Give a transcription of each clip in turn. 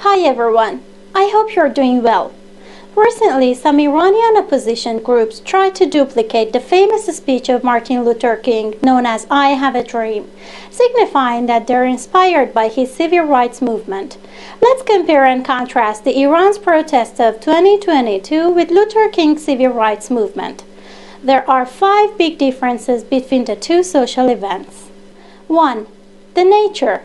Hi everyone, I hope you're doing well. Recently, some Iranian opposition groups tried to duplicate the famous speech of Martin Luther King known as I Have a Dream, signifying that they're inspired by his civil rights movement. Let's compare and contrast the Iran's protests of 2022 with Luther King's civil rights movement. There are 5 big differences between the two social events. 1. The nature.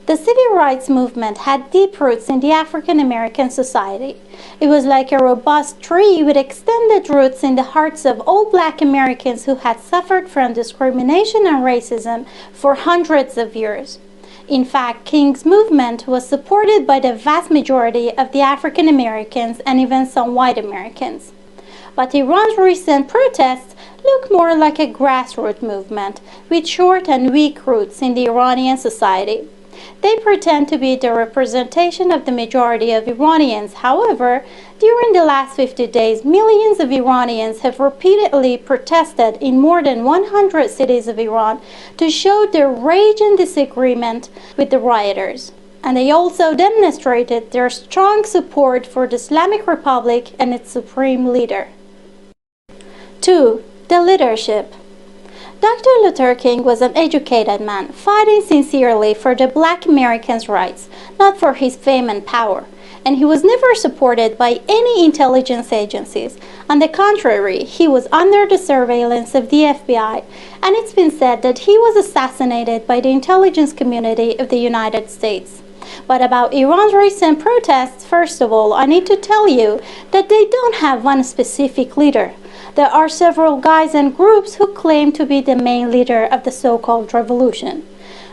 The civil rights movement had deep roots in the African American society. It was like a robust tree with extended roots in the hearts of all Black Americans who had suffered from discrimination and racism for hundreds of years. In fact, King's movement was supported by the vast majority of the African Americans and even some white Americans. But Iran's recent protests look more like a grassroots movement with short and weak roots in the Iranian society. They pretend to be the representation of the majority of Iranians. However, during the last 50 days, millions of Iranians have repeatedly protested in more than 100 cities of Iran to show their rage and disagreement with the rioters. And they also demonstrated their strong support for the Islamic Republic and its supreme leader. 2. The leadership. Dr. Luther King was an educated man, fighting sincerely for the Black Americans' rights, not for his fame and power, and he was never supported by any intelligence agencies. On the contrary, he was under the surveillance of the FBI, and it's been said that he was assassinated by the intelligence community of the United States. But about Iran's recent protests, first of all, I need to tell you that they don't have one specific leader. There are several guys and groups who claim to be the main leader of the so-called revolution.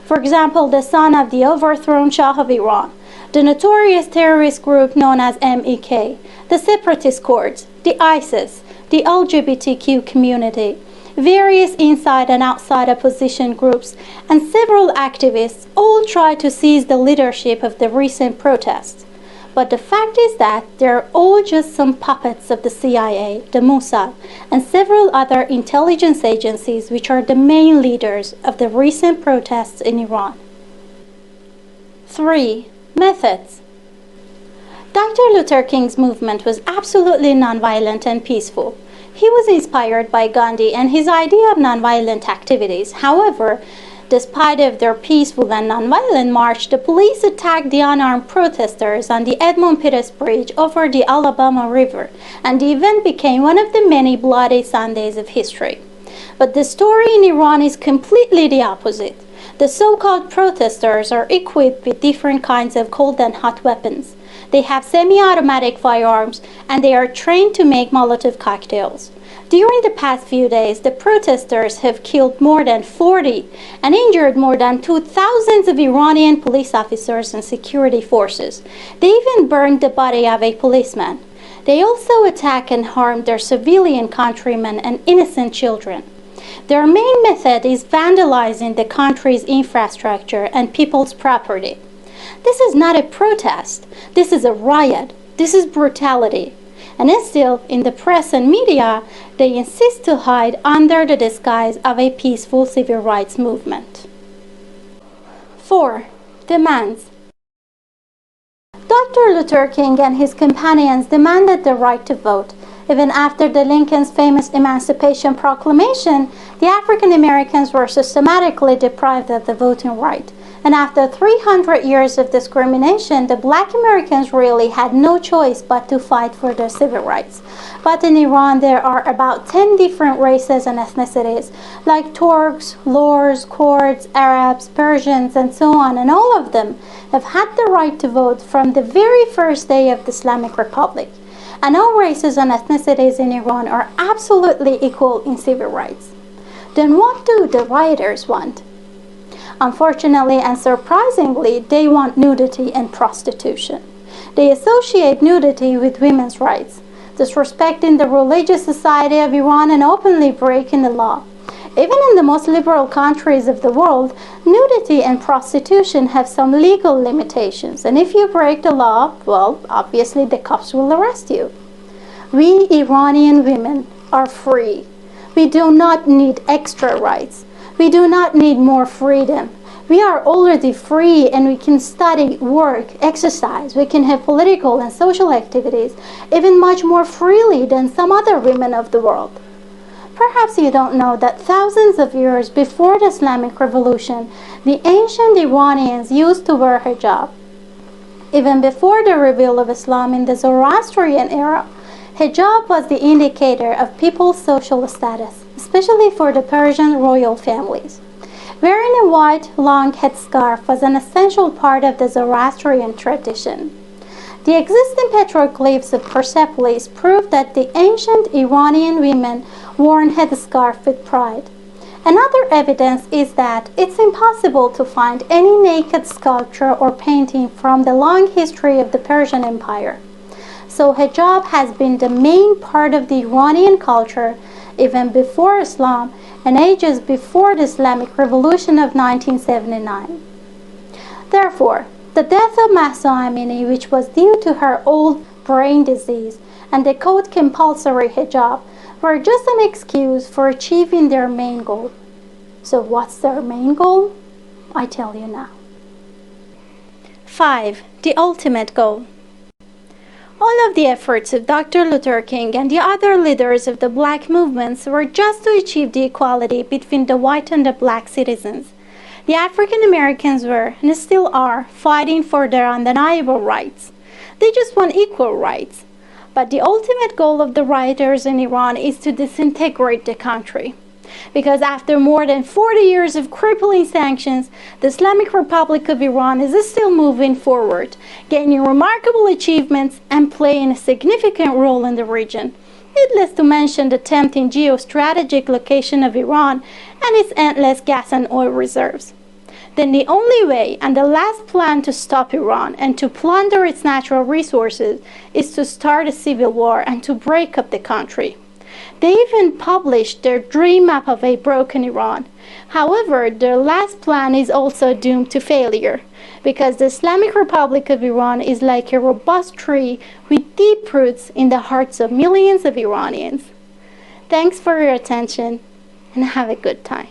For example, the son of the overthrown Shah of Iran, the notorious terrorist group known as MEK, the separatist Kurds, the ISIS, the LGBTQ community, various inside and outside opposition groups, and several activists all try to seize the leadership of the recent protests. But the fact is that they're all just some puppets of the CIA, the Mossad, and several other intelligence agencies which are the main leaders of the recent protests in Iran. 3. Methods. Dr. Luther King's movement was absolutely nonviolent and peaceful. He was inspired by Gandhi and his idea of nonviolent activities. However, despite of their peaceful and nonviolent march, the police attacked the unarmed protesters on the Edmund Pettus Bridge over the Alabama River, and the event became one of the many bloody Sundays of history. But the story in Iran is completely the opposite. The so-called protesters are equipped with different kinds of cold and hot weapons. They have semi-automatic firearms, and they are trained to make Molotov cocktails. During the past few days, the protesters have killed more than 40 and injured more than 2,000 of Iranian police officers and security forces. They even burned the body of a policeman. They also attack and harm their civilian countrymen and innocent children. Their main method is vandalizing the country's infrastructure and people's property. This is not a protest. This is a riot. This is brutality. And still, in the press and media, they insist to hide under the disguise of a peaceful civil rights movement. 4. Demands. Dr. Luther King and his companions demanded the right to vote. Even after the Lincoln's famous Emancipation Proclamation, the African Americans were systematically deprived of the voting right. And after 300 years of discrimination, the Black Americans really had no choice but to fight for their civil rights. But in Iran, there are about 10 different races and ethnicities, like Turks, Lurs, Kurds, Arabs, Persians, and so on, and all of them have had the right to vote from the very first day of the Islamic Republic. And all races and ethnicities in Iran are absolutely equal in civil rights. Then what do the rioters want? Unfortunately and surprisingly, they want nudity and prostitution. They associate nudity with women's rights, disrespecting the religious society of Iran and openly breaking the law. Even in the most liberal countries of the world, nudity and prostitution have some legal limitations, and if you break the law, well, obviously the cops will arrest you. We Iranian women are free. We do not need extra rights. We do not need more freedom. We are already free and we can study, work, exercise. We can have political and social activities even much more freely than some other women of the world. Perhaps you don't know that thousands of years before the Islamic Revolution, the ancient Iranians used to wear hijab. Even before the reveal of Islam in the Zoroastrian era, hijab was the indicator of people's social status, especially for the Persian royal families. Wearing a white, long headscarf was an essential part of the Zoroastrian tradition. The existing petroglyphs of Persepolis prove that the ancient Iranian women wore a headscarf with pride. Another evidence is that it's impossible to find any naked sculpture or painting from the long history of the Persian Empire. So hijab has been the main part of the Iranian culture even before Islam and ages before the Islamic Revolution of 1979. Therefore, the death of Mahsa Amini, which was due to her old brain disease, and the code compulsory hijab were just an excuse for achieving their main goal. So what's their main goal? I tell you now. 5. The ultimate goal. All of the efforts of Dr. Luther King and the other leaders of the black movements were just to achieve the equality between the white and the black citizens. The African Americans were, and still are, fighting for their undeniable rights. They just want equal rights. But the ultimate goal of the rioters in Iran is to disintegrate the country. Because after more than 40 years of crippling sanctions, the Islamic Republic of Iran is still moving forward, gaining remarkable achievements and playing a significant role in the region. Needless to mention the tempting geostrategic location of Iran and its endless gas and oil reserves. Then the only way and the last plan to stop Iran and to plunder its natural resources is to start a civil war and to break up the country. They even published their dream map of a broken Iran. However, their last plan is also doomed to failure, because the Islamic Republic of Iran is like a robust tree with deep roots in the hearts of millions of Iranians. Thanks for your attention, and have a good time.